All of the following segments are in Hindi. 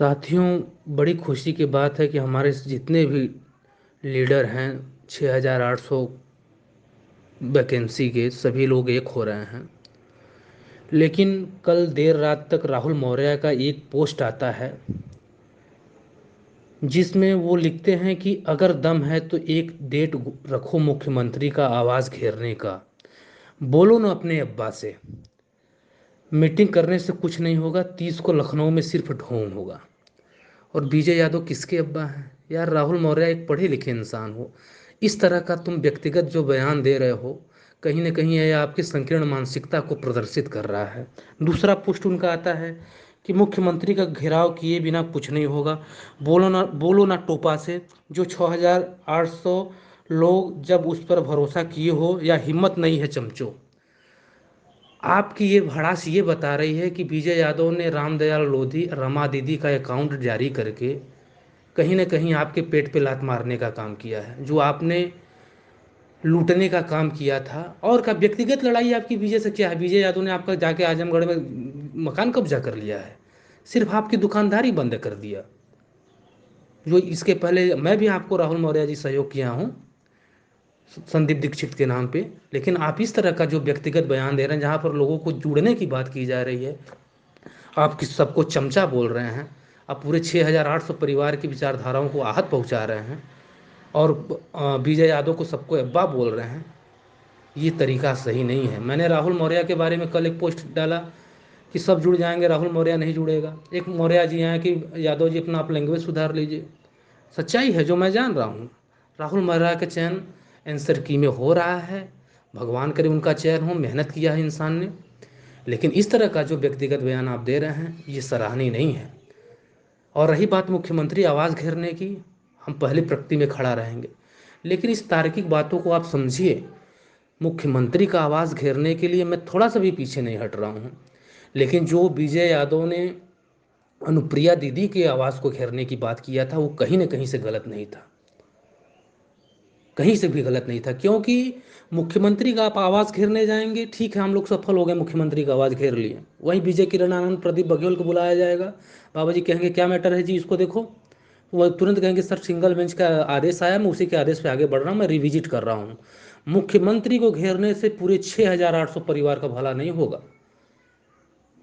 साथियों, बड़ी खुशी की बात है कि हमारे जितने भी लीडर हैं 6800 वैकेंसी के सभी लोग एक हो रहे हैं। लेकिन कल देर रात तक राहुल मौर्य का एक पोस्ट आता है जिसमें वो लिखते हैं कि अगर दम है तो एक डेट रखो मुख्यमंत्री का आवाज़ घेरने का। बोलो ना अपने अब्बा से, मीटिंग करने से कुछ नहीं होगा, 30 को लखनऊ में सिर्फ ढोंग होगा। और विजय यादव किसके अब्बा हैं यार? राहुल मौर्य एक पढ़े लिखे इंसान हो, इस तरह का तुम व्यक्तिगत जो बयान दे रहे हो, कहीं ना कहीं यह आपकी संकीर्ण मानसिकता को प्रदर्शित कर रहा है। दूसरा पोस्ट उनका आता है कि मुख्यमंत्री का घेराव किए बिना कुछ नहीं होगा। बोलो ना टोपा से, जो 6800 लोग जब उस पर भरोसा किए हो, या हिम्मत नहीं है चमचो। आपकी ये भड़ास ये बता रही है कि विजय यादव ने रामदयाल लोधी रमा दीदी का अकाउंट जारी करके कहीं ना कहीं आपके पेट पे लात मारने का काम किया है, जो आपने लूटने का काम किया था। और का व्यक्तिगत लड़ाई आपकी विजय से क्या है? विजय यादव ने आपका जाके आजमगढ़ में मकान कब्जा कर लिया है, सिर्फ आपकी दुकानदारी बंद कर दिया। जो इसके पहले मैं भी आपको राहुल मौर्य जी सहयोग किया हूँ संदीप दीक्षित के नाम पे। लेकिन आप इस तरह का जो व्यक्तिगत बयान दे रहे हैं, जहाँ पर लोगों को जुड़ने की बात की जा रही है, आप किस सबको चमचा बोल रहे हैं, आप पूरे 6800 परिवार की विचारधाराओं को आहत पहुंचा रहे हैं, और विजय यादव को सबको अब्बा बोल रहे हैं। ये तरीका सही नहीं है। मैंने राहुल मौर्य के बारे में कल एक पोस्ट डाला कि सब जुड़ जाएंगे, राहुल मौर्य नहीं जुड़ेगा। एक मौर्य जी हैं कि यादव जी अपना आप लैंग्वेज सुधार लीजिए। सच्चाई है जो मैं जान रहा हूँ, राहुल मौर्य का चयन आंसर की में हो रहा है। भगवान करे उनका चयन हो, मेहनत किया है इंसान ने। लेकिन इस तरह का जो व्यक्तिगत बयान आप दे रहे हैं, ये सराहनीय नहीं है। और रही बात मुख्यमंत्री आवाज़ घेरने की, हम पहली पंक्ति में खड़ा रहेंगे, लेकिन इस तार्किक बातों को आप समझिए। मुख्यमंत्री का आवाज़ घेरने के लिए मैं थोड़ा सा भी पीछे नहीं हट रहा हूँ। लेकिन जो विजय यादव ने अनुप्रिया दीदी के आवाज़ को घेरने की बात किया था, वो कहीं ना कहीं से गलत नहीं था, कहीं से भी गलत नहीं था। क्योंकि मुख्यमंत्री का आप आवाज़ घेरने जाएंगे, ठीक है, हम लोग सफल हो गए, मुख्यमंत्री का आवाज़ घेर लिए। वहीं विजय किरण आनंद, प्रदीप बघेल को बुलाया जाएगा, बाबा जी कहेंगे क्या मैटर है जी, इसको देखो। वो तुरंत कहेंगे सर सिंगल बेंच का आदेश आया, मैं उसी के आदेश पे आगे बढ़ रहा हूँ, मैं रिविजिट कर रहा हूँ। मुख्यमंत्री को घेरने से पूरे 6800 परिवार का भला नहीं होगा,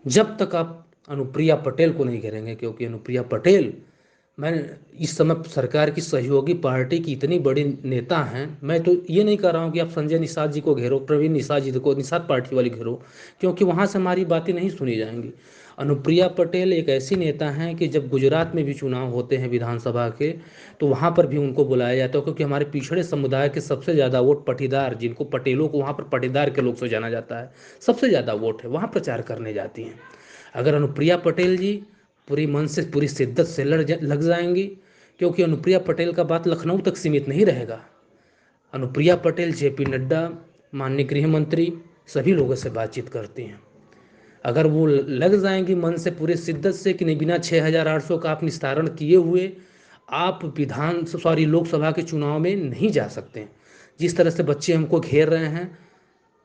जब तक आप अनुप्रिया पटेल को नहीं घेरेंगे। क्योंकि अनुप्रिया पटेल, मैं इस समय सरकार की सहयोगी पार्टी की इतनी बड़ी नेता हैं। मैं तो ये नहीं कर रहा हूँ कि आप संजय निषाद जी को घेरो, प्रवीण निषाद जी को, निषाद पार्टी वाली घेरो, क्योंकि वहाँ से हमारी बातें नहीं सुनी जाएंगी। अनुप्रिया पटेल एक ऐसी नेता हैं कि जब गुजरात में भी चुनाव होते हैं विधानसभा के, तो वहाँ पर भी उनको बुलाया जाता है, क्योंकि हमारे पिछड़े समुदाय के सबसे ज़्यादा वोट पटीदार, जिनको पटेलों को वहाँ पर पटीदार के लोग से जाना जाता है, सबसे ज़्यादा वोट है, वहाँ प्रचार करने जाती हैं। अगर अनुप्रिया पटेल जी पूरी मन से, पूरी शिद्दत से लग जाएंगी, क्योंकि अनुप्रिया पटेल का बात लखनऊ तक सीमित नहीं रहेगा। अनुप्रिया पटेल जेपी नड्डा, माननीय गृह मंत्री, सभी लोगों से बातचीत करती हैं। अगर वो लग जाएंगी मन से, पूरे शिद्दत से, कि नहीं, बिना 6800 का आप निस्तारण किए हुए आप लोकसभा के चुनाव में नहीं जा सकते। जिस तरह से बच्चे हमको घेर रहे हैं,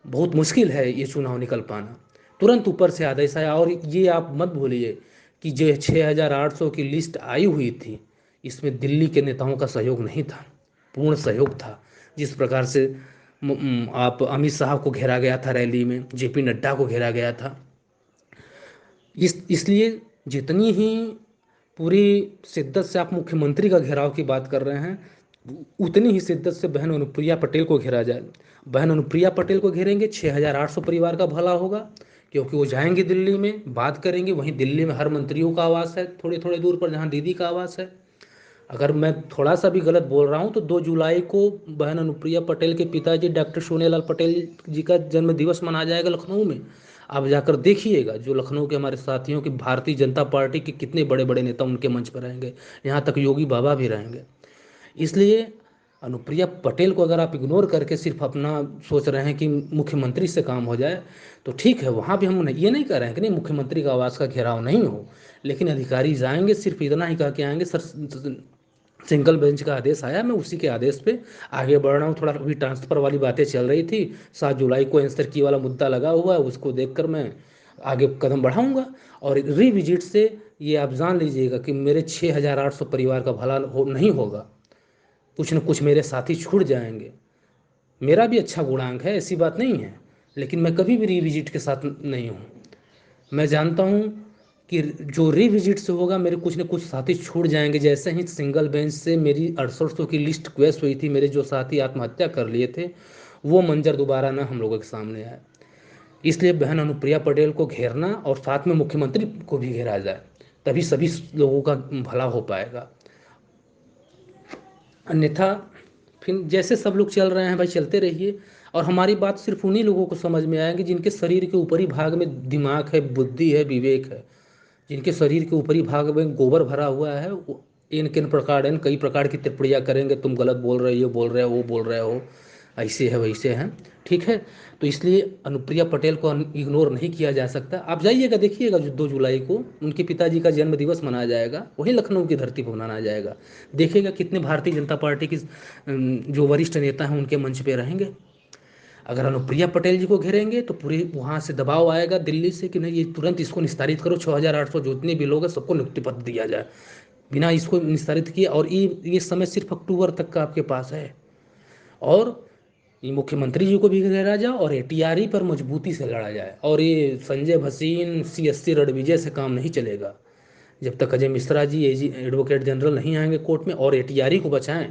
बहुत मुश्किल है ये चुनाव निकल पाना। तुरंत ऊपर से आदेश आया। और ये आप मत भूलिए कि जो 6800 की लिस्ट आई हुई थी, इसमें दिल्ली के नेताओं का सहयोग नहीं था, पूर्ण सहयोग था। जिस प्रकार से आप अमित शाह को घेरा गया था रैली में, जेपी नड्डा को घेरा गया था। इसलिए जितनी ही पूरी शिद्दत से आप मुख्यमंत्री का घेराव की बात कर रहे हैं, उतनी ही शिद्दत से बहन अनुप्रिया पटेल को घेरा जाए। बहन अनुप्रिया पटेल को घेरेंगे, 6800 परिवार का भला होगा, क्योंकि वो जाएंगे दिल्ली में, बात करेंगे। वहीं दिल्ली में हर मंत्रियों का आवास है, थोड़े थोड़े दूर पर जहाँ दीदी का आवास है। अगर मैं थोड़ा सा भी गलत बोल रहा हूँ तो 2 जुलाई को बहन अनुप्रिया पटेल के पिताजी डॉक्टर सोनेलाल पटेल जी का जन्म दिवस मनाया जाएगा लखनऊ में। आप जाकर देखिएगा, जो लखनऊ के हमारे साथियों की भारतीय जनता पार्टी के कितने बड़े बड़े नेता उनके मंच पर रहेंगे, यहाँ तक योगी बाबा भी रहेंगे। इसलिए अनुप्रिया पटेल को अगर आप इग्नोर करके सिर्फ अपना सोच रहे हैं कि मुख्यमंत्री से काम हो जाए, तो ठीक है, वहाँ भी हम ये नहीं कह रहे हैं कि नहीं मुख्यमंत्री का आवास का घेराव नहीं हो। लेकिन अधिकारी जाएंगे, सिर्फ इतना ही कह के आएंगे, सर सिंगल बेंच का आदेश आया, मैं उसी के आदेश पे आगे बढ़ रहा हूँ। थोड़ा अभी ट्रांसफ़र वाली बातें चल रही थी, 7 जुलाई को आंसर की वाला मुद्दा लगा हुआ है, उसको देखकर मैं आगे कदम बढ़ाऊंगा। और रिविजिट से ये आप जान लीजिएगा कि मेरे 6,800 परिवार का भला नहीं होगा, कुछ न कुछ मेरे साथी छूट जाएंगे। मेरा भी अच्छा गुणांक है, ऐसी बात नहीं है, लेकिन मैं कभी भी रिविजिट के साथ नहीं हूँ। मैं जानता हूँ कि जो रिविजिट से होगा मेरे कुछ न कुछ साथी छूट जाएंगे। जैसे ही सिंगल बेंच से मेरी 6800 की लिस्ट क्वेस्ट हुई थी, मेरे जो साथी आत्महत्या कर लिए थे, वो मंजर दोबारा ना हम लोगों के सामने आए। इसलिए बहन अनुप्रिया पटेल को घेरना और साथ में मुख्यमंत्री को भी घेरा जाए, तभी सभी लोगों का भला हो पाएगा। अन्यथा फिर जैसे सब लोग चल रहे हैं भाई, चलते रहिए। और हमारी बात सिर्फ उन्हीं लोगों को समझ में आएगी जिनके शरीर के ऊपरी भाग में दिमाग है, बुद्धि है, विवेक है। जिनके शरीर के ऊपरी भाग में गोबर भरा हुआ है, वो इन किन प्रकार इन कई प्रकार की टिप्पणियाँ करेंगे, तुम गलत बोल रही हो, बोल रहे हो, वो बोल रहे हो, ऐसे है वैसे हैं। ठीक है, तो इसलिए अनुप्रिया पटेल को इग्नोर नहीं किया जा सकता। आप जाइएगा, देखिएगा, जो 2 जुलाई को उनके पिताजी का जन्म दिवस मनाया जाएगा, वही लखनऊ की धरती पर मनाया जाएगा। देखिएगा कितने भारतीय जनता पार्टी की जो वरिष्ठ नेता हैं उनके मंच पे रहेंगे। अगर अनुप्रिया पटेल जी को घेरेंगे तो पूरे वहाँ से दबाव आएगा दिल्ली से कि नहीं, ये तुरंत इसको निस्तारित करो, 6,800 जितने भी लोग हैं सबको नियुक्ति पत्र दिया जाए। बिना इसको निस्तारित किए, और ये समय सिर्फ अक्टूबर तक का आपके पास है, और ये मुख्यमंत्री जी को भी घेरा जाए और एटीआरई पर मजबूती से लड़ा जाए। और ये संजय भसीन CSC रणविजय से काम नहीं चलेगा। जब तक अजय मिश्रा जी एडवोकेट जनरल नहीं आएंगे कोर्ट में और एटीआरई को बचाएं।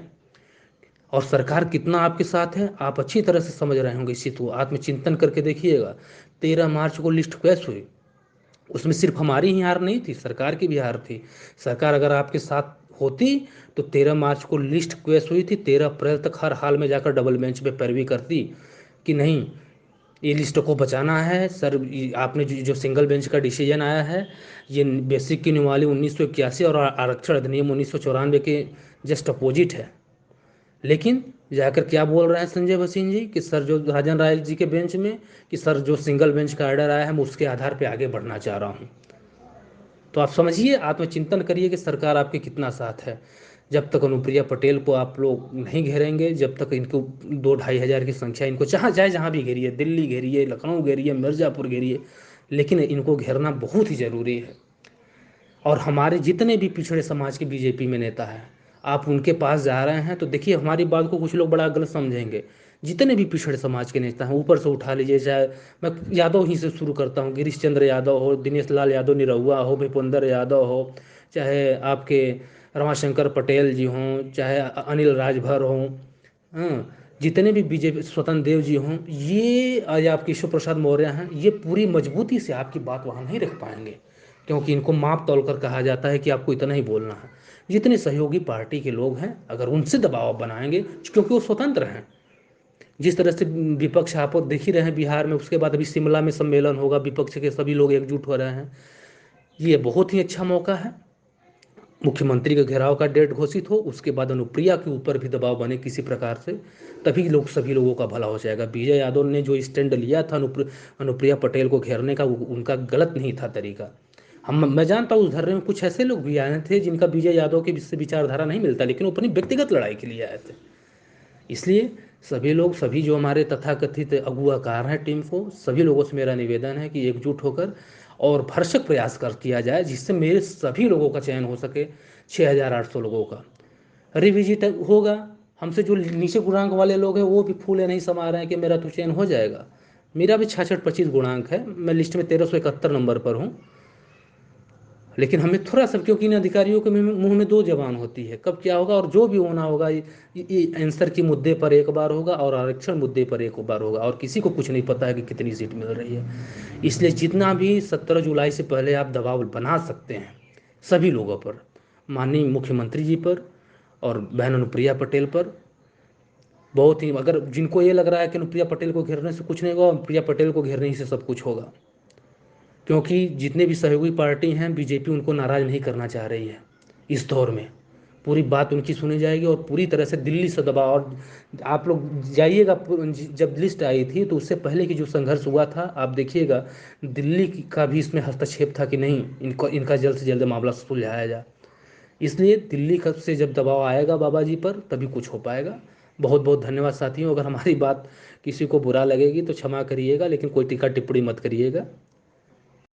और सरकार कितना आपके साथ है आप अच्छी तरह से समझ रहे होंगे, इसी तो आत्मचिंतन करके देखिएगा। 13 मार्च को लिस्ट पेश हुई, उसमें सिर्फ हमारी ही हार नहीं थी, सरकार की भी हार थी। सरकार अगर आपके साथ होती तो 13 मार्च को लिस्ट पेश हुई थी, 13 अप्रैल तक हर हाल में जाकर डबल बेंच पे पैरवी करती कि नहीं, ये लिस्ट को बचाना है सर। आपने जो सिंगल बेंच का डिसीजन आया है, ये बेसिक की नियमावली 1981 और आरक्षण अधिनियम 1994 के जस्ट अपोजिट है। लेकिन जाकर क्या बोल रहे हैं संजय भसीन जी कि सर, जो राजन राय जी के बेंच में, कि सर जो सिंगल बेंच का ऑर्डर आया है मैं उसके आधार पे आगे बढ़ना चाह रहा हूँ। तो आप समझिए, आत्मचिंतन करिए कि सरकार आपके कितना साथ है। जब तक अनुप्रिया पटेल को आप लोग नहीं घेरेंगे, जब तक इनको 2-2.5 हज़ार की संख्या, इनको जहाँ जाए जहाँ भी घेरिए, दिल्ली घेरिए, लखनऊ घेरिए, मिर्ज़ापुर घेरिए, लेकिन इनको घेरना बहुत ही ज़रूरी है। और हमारे जितने भी पिछड़े समाज के बीजेपी में नेता हैं, आप उनके पास जा रहे हैं तो देखिए, हमारी बात को कुछ लोग बड़ा गलत समझेंगे। जितने भी पिछड़े समाज के नेता हैं ऊपर से उठा लीजिए, चाहे मैं यादव ही से शुरू करता हूँ, गिरीश चंद्र यादव हो, दिनेश लाल यादव निरहुआ हो, भूपेंद्र यादव हो, चाहे आपके रमाशंकर पटेल जी हों, चाहे अनिल राजभर हों, हाँ, जितने भी बीजेपी, स्वतंत्र देव जी हों, ये आज आप केशव प्रसाद मौर्य हैं, ये पूरी मजबूती से आपकी बात वहाँ नहीं रख पाएंगे, क्योंकि इनको माप तौल कर कहा जाता है कि आपको इतना ही बोलना है। जितने सहयोगी पार्टी के लोग हैं अगर उनसे दबाव बनाएंगे, क्योंकि वो स्वतंत्र हैं। जिस तरह से विपक्ष आप देख ही रहे हैं बिहार में, उसके बाद अभी शिमला में सम्मेलन होगा, विपक्ष के सभी लोग एकजुट हो रहे हैं। ये बहुत ही अच्छा मौका है। मुख्यमंत्री के घेराव का डेट घोषित हो, उसके बाद अनुप्रिया के ऊपर भी दबाव बने किसी प्रकार से, तभी सभी लोगों का भला हो जाएगा। विजय यादव ने जो स्टैंड लिया था अनुप्रिया पटेल को घेरने का, उनका गलत नहीं था तरीका। मैं जानता हूँ उस धरने में कुछ ऐसे लोग भी आए थे जिनका विजय यादव के विचारधारा नहीं मिलता, लेकिन वो अपनी व्यक्तिगत लड़ाई के लिए आए थे। इसलिए सभी लोग, सभी जो हमारे तथाकथित अगुवाकार हैं टीम को, सभी लोगों से मेरा निवेदन है कि एकजुट होकर और भरसक प्रयास किया जाए, जिससे मेरे सभी लोगों का चयन हो सके, 6,800 लोगों का रिविजिट होगा। हमसे जो नीचे गुणांक वाले लोग हैं वो भी फूले नहीं समा रहे हैं कि मेरा तो चयन हो जाएगा। मेरा भी 66-25 गुणांक है, मैं लिस्ट में 1371 नंबर पर हूँ। लेकिन हमें थोड़ा सा, क्योंकि इन अधिकारियों के मुंह में 2 जबान होती है, कब क्या होगा, और जो भी होना होगा ये आंसर के मुद्दे पर एक बार होगा और आरक्षण मुद्दे पर एक बार होगा, और किसी को कुछ नहीं पता है कि कितनी सीट मिल रही है। इसलिए जितना भी 17 जुलाई से पहले आप दबाव बना सकते हैं सभी लोगों पर, माननीय मुख्यमंत्री जी पर और बहन अनुप्रिया पटेल पर, बहुत ही, अगर जिनको ये लग रहा है कि अनुप्रिया पटेल को घेरने से कुछ नहीं होगा, अनुप्रिया पटेल को घेरने ही से सब कुछ होगा। क्योंकि जितने भी सहयोगी पार्टी हैं, बीजेपी उनको नाराज़ नहीं करना चाह रही है। इस दौर में पूरी बात उनकी सुनी जाएगी और पूरी तरह से दिल्ली से दबाव। और आप लोग जाइएगा, जब लिस्ट आई थी तो उससे पहले की जो संघर्ष हुआ था आप देखिएगा, दिल्ली का भी इसमें हस्तक्षेप था कि नहीं, इनका जल्द से जल्द मामला सुलझाया जाए। इसलिए दिल्ली से जब दबाव आएगा बाबा जी पर, तभी कुछ हो पाएगा। बहुत बहुत धन्यवाद साथियों। अगर हमारी बात किसी को बुरा लगेगी तो क्षमा करिएगा, लेकिन कोई टीका टिप्पणी मत करिएगा।